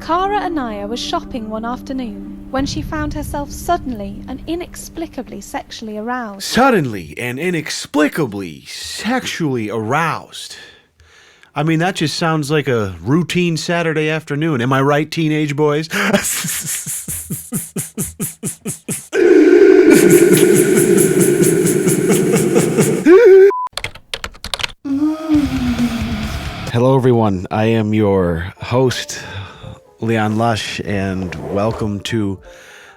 Cara Anaya was shopping one afternoon when she found herself suddenly and inexplicably sexually aroused. Suddenly and inexplicably sexually aroused. I mean, that just sounds like a routine Saturday afternoon. Am I right, teenage boys? Hello, everyone. I am your host, Leon Lush, and welcome to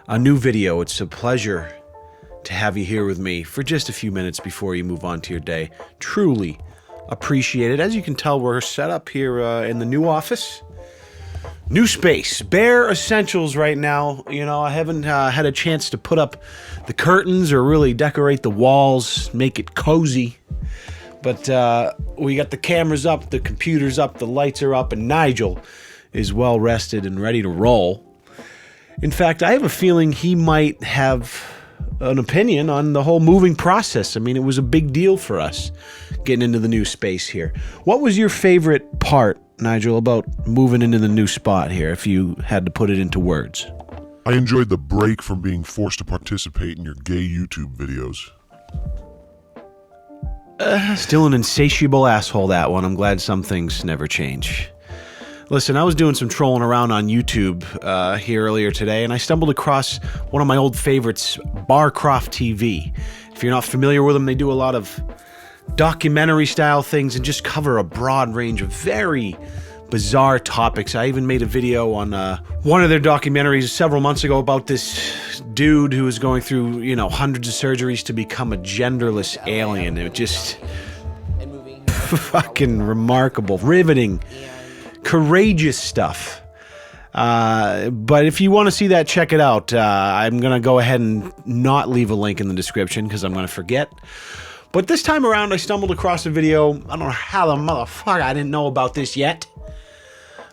a new video. It's a pleasure to have you here with me for just a few minutes before you move on to your day. Truly appreciate it. As you can tell, we're set up here in the new office. New space, bare essentials right now. You know, I haven't had a chance to put up the curtains or really decorate the walls, make it cozy. But we got the cameras up, the computers up, the lights are up, and Nigel is well rested and ready to roll. In fact, I have a feeling he might have an opinion on the whole moving process. I mean, it was a big deal for us getting into the new space here. What was your favorite part, Nigel, about moving into the new spot here, if you had to put it into words? I enjoyed the break from being forced to participate in your gay YouTube videos. Still an insatiable asshole, that one. I'm glad some things never change. Listen, I was doing some trolling around on YouTube here earlier today, and I stumbled across one of my old favorites, Barcroft TV. If you're not familiar with them, they do a lot of documentary-style things and just cover a broad range of very bizarre topics. I even made a video on one of their documentaries several months ago about this dude who was going through, you know, hundreds of surgeries to become a genderless alien. It was just fucking remarkable, riveting, courageous stuff. But if you want to see that, check it out. I'm going to go ahead and not leave a link in the description because I'm going to forget. But this time around, I stumbled across a video. I don't know how the motherfucker I didn't know about this yet. I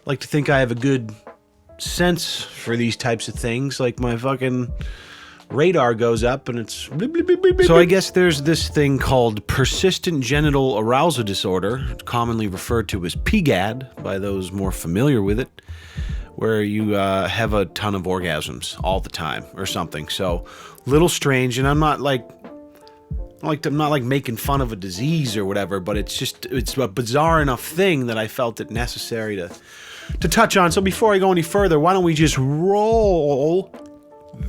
like to think I have a good sense for these types of things. Like my fucking radar goes up and it's bleep, bleep, bleep, bleep, bleep. So I guess there's this thing called persistent genital arousal disorder, commonly referred to as PGAD by those more familiar with it, where you have a ton of orgasms all the time or something. So little strange, and I'm not like making fun of a disease or whatever, but it's a bizarre enough thing that I felt it necessary to touch on. So before I go any further, why don't we just roll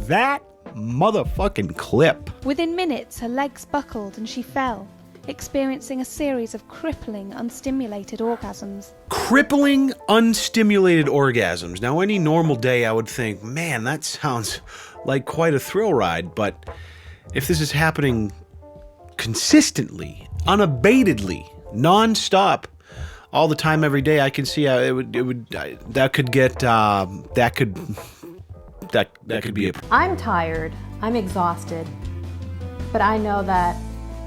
that motherfucking clip? Within minutes, her legs buckled and she fell, experiencing a series of crippling, unstimulated orgasms. Crippling, unstimulated orgasms. Now, any normal day I would think, man, that sounds like quite a thrill ride, but if this is happening consistently, unabatedly, non-stop, all the time, every day, I can see how that could be a... I'm tired, I'm exhausted, but I know that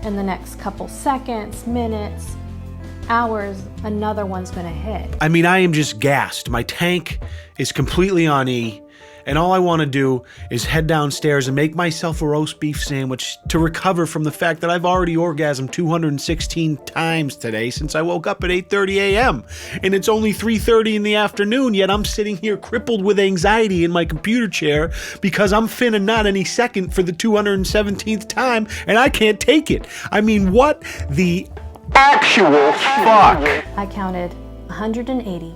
in the next couple seconds, minutes, hours, another one's gonna hit. I mean, I am just gassed. My tank is completely on E, and all I want to do is head downstairs and make myself a roast beef sandwich to recover from the fact that I've already orgasmed 216 times today since I woke up at 8:30 a.m. And it's only 3:30 in the afternoon, yet I'm sitting here crippled with anxiety in my computer chair because I'm finna nut any second for the 217th time, and I can't take it. I mean, what the actual fuck? I counted 180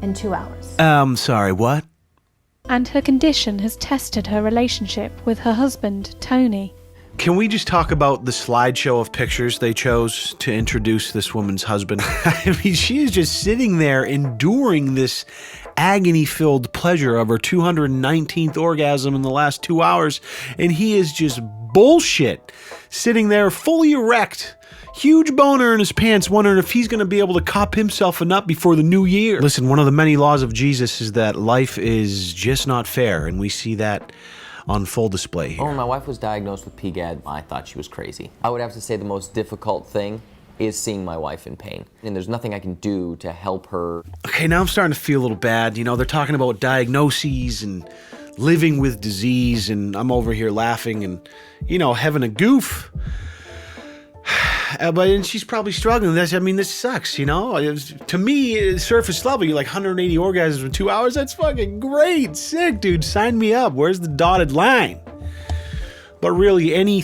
in 2 hours. Sorry, what? And her condition has tested her relationship with her husband, Tony. Can we just talk about the slideshow of pictures they chose to introduce this woman's husband? I mean, she is just sitting there enduring this agony-filled pleasure of her 219th orgasm in the last 2 hours, and he is just bullshit, sitting there fully erect, huge boner in his pants, wondering if he's going to be able to cop himself a nut before the new year. Listen, one of the many laws of Jesus is that life is just not fair, and we see that on full display here. When my wife was diagnosed with PGAD, I thought she was crazy. I would have to say the most difficult thing is seeing my wife in pain. And there's nothing I can do to help her. Okay, now I'm starting to feel a little bad. You know, they're talking about diagnoses and living with disease, and I'm over here laughing and, you know, having a goof. But she's probably struggling. This sucks, you know? To me, surface level, you're like 180 orgasms in 2 hours. That's fucking great. Sick, dude. Sign me up. Where's the dotted line? But really, any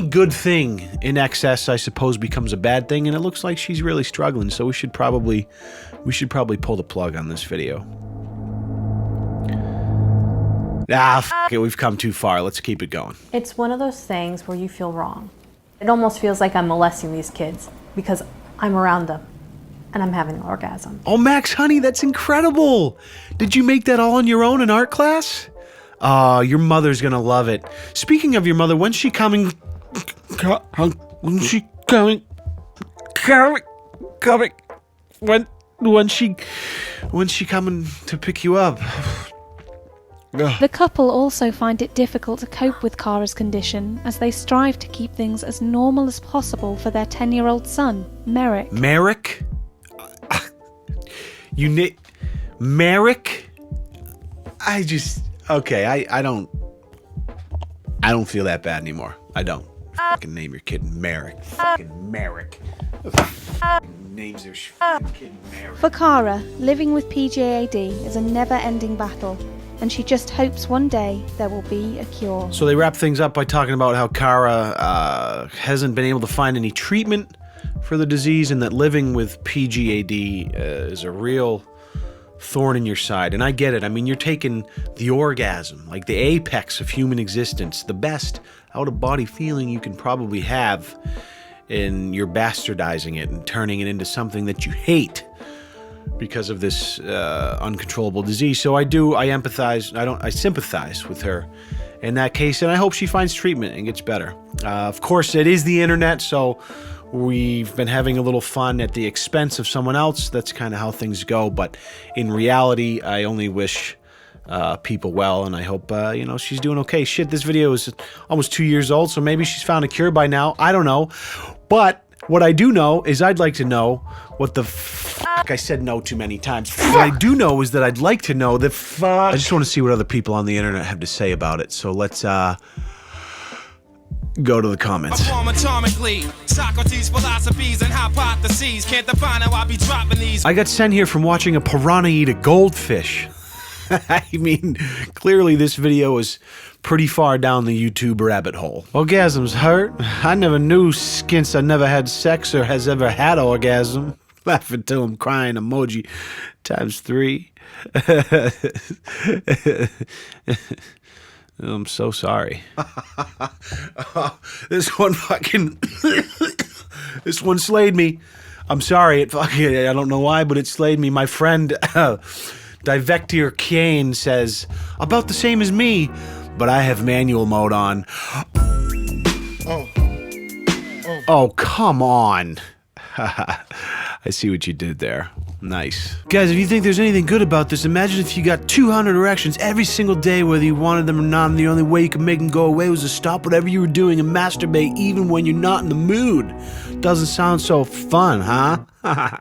good thing in excess, I suppose, becomes a bad thing, and it looks like she's really struggling. So we should probably pull the plug on this video. F it, we've come too far. Let's keep it going. It's one of those things where you feel wrong. It almost feels like I'm molesting these kids because I'm around them and I'm having an orgasm. Oh, Max, honey, that's incredible. Did you make that all on your own in art class? Oh, your mother's gonna love it. Speaking of your mother, when's she coming? When's she coming? When's she coming to pick you up? The couple also find it difficult to cope with Kara's condition as they strive to keep things as normal as possible for their 10-year-old son, Merrick. Merrick? Merrick? I don't feel that bad anymore. I don't. Fucking name your kid Merrick. Fucking Merrick. Names their fucking kid Merrick. For Kara, living with PGAD is a never-ending battle, and she just hopes one day there will be a cure. So they wrap things up by talking about how Kara hasn't been able to find any treatment for the disease, and that living with PGAD is a real thorn in your side. And I get it. I mean, you're taking the orgasm, like the apex of human existence, the best out-of-body feeling you can probably have, and you're bastardizing it and turning it into something that you hate because of this uncontrollable disease. So I empathize. I sympathize with her in that case, and I hope she finds treatment and gets better. Of course, it is the internet, so we've been having a little fun at the expense of someone else. That's kind of how things go. But in reality, I only wish people well, and I hope she's doing okay. Shit, this video is almost 2 years old, so maybe she's found a cure by now. I don't know. But what I do know is I'd like to know what the fuck I said no too many times. What I do know is that I'd like to know the fuck. I just want to see what other people on the internet have to say about it. So let's go to the comments. Socrates' philosophies and hypotheses can't define how I be dropping these. I got sent here from watching a piranha eat a goldfish. I mean, clearly this video is pretty far down the YouTube rabbit hole. Orgasms hurt? I never knew since I never had sex or has ever had orgasm. Laughing till I'm crying emoji ×3. I'm so sorry. This one fucking... this one slayed me. I'm sorry, I don't know why, but it slayed me. My friend... Divector Kane says, about the same as me, but I have manual mode on. Oh, come on. I see what you did there. Nice. Guys, if you think there's anything good about this, imagine if you got 200 erections every single day, whether you wanted them or not, and the only way you could make them go away was to stop whatever you were doing and masturbate even when you're not in the mood. Doesn't sound so fun, huh?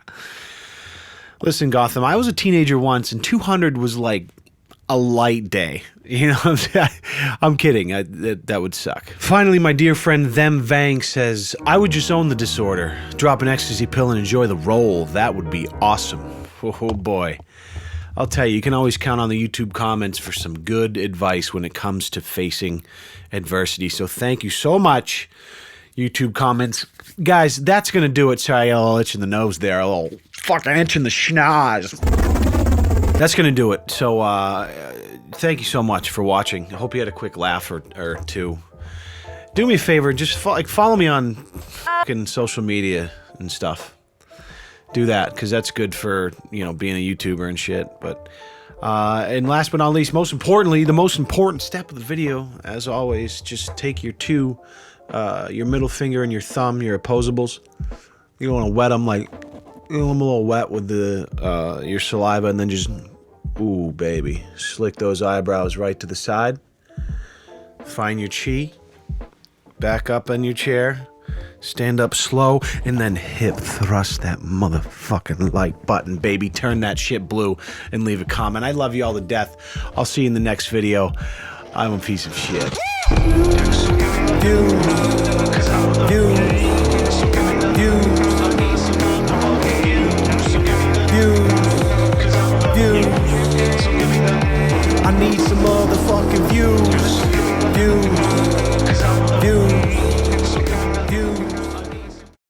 Listen, Gotham, I was a teenager once, and 200 was like a light day. You know what I'm saying? I'm kidding. That would suck. Finally, my dear friend Them Vang says, I would just own the disorder. Drop an ecstasy pill and enjoy the roll. That would be awesome. Oh boy. I'll tell you, you can always count on the YouTube comments for some good advice when it comes to facing adversity. So thank you so much, YouTube comments. Guys, that's going to do it. Sorry, a little itch in the nose there. A little fucking itch in the schnoz. That's going to do it. So, thank you so much for watching. I hope you had a quick laugh or two. Do me a favor, just follow me on fucking social media and stuff. Do that, because that's good for, being a YouTuber and shit. But, and last but not least, most importantly, the most important step of the video, as always, just take your your middle finger and your thumb, your opposables. You want to wet them them a little wet with your saliva, and then just, ooh, baby, slick those eyebrows right to the side. Find your chi. Back up in your chair. Stand up slow, and then hip thrust that motherfucking like button, baby. Turn that shit blue and leave a comment. I love you all to death. I'll see you in the next video. I'm a piece of shit. You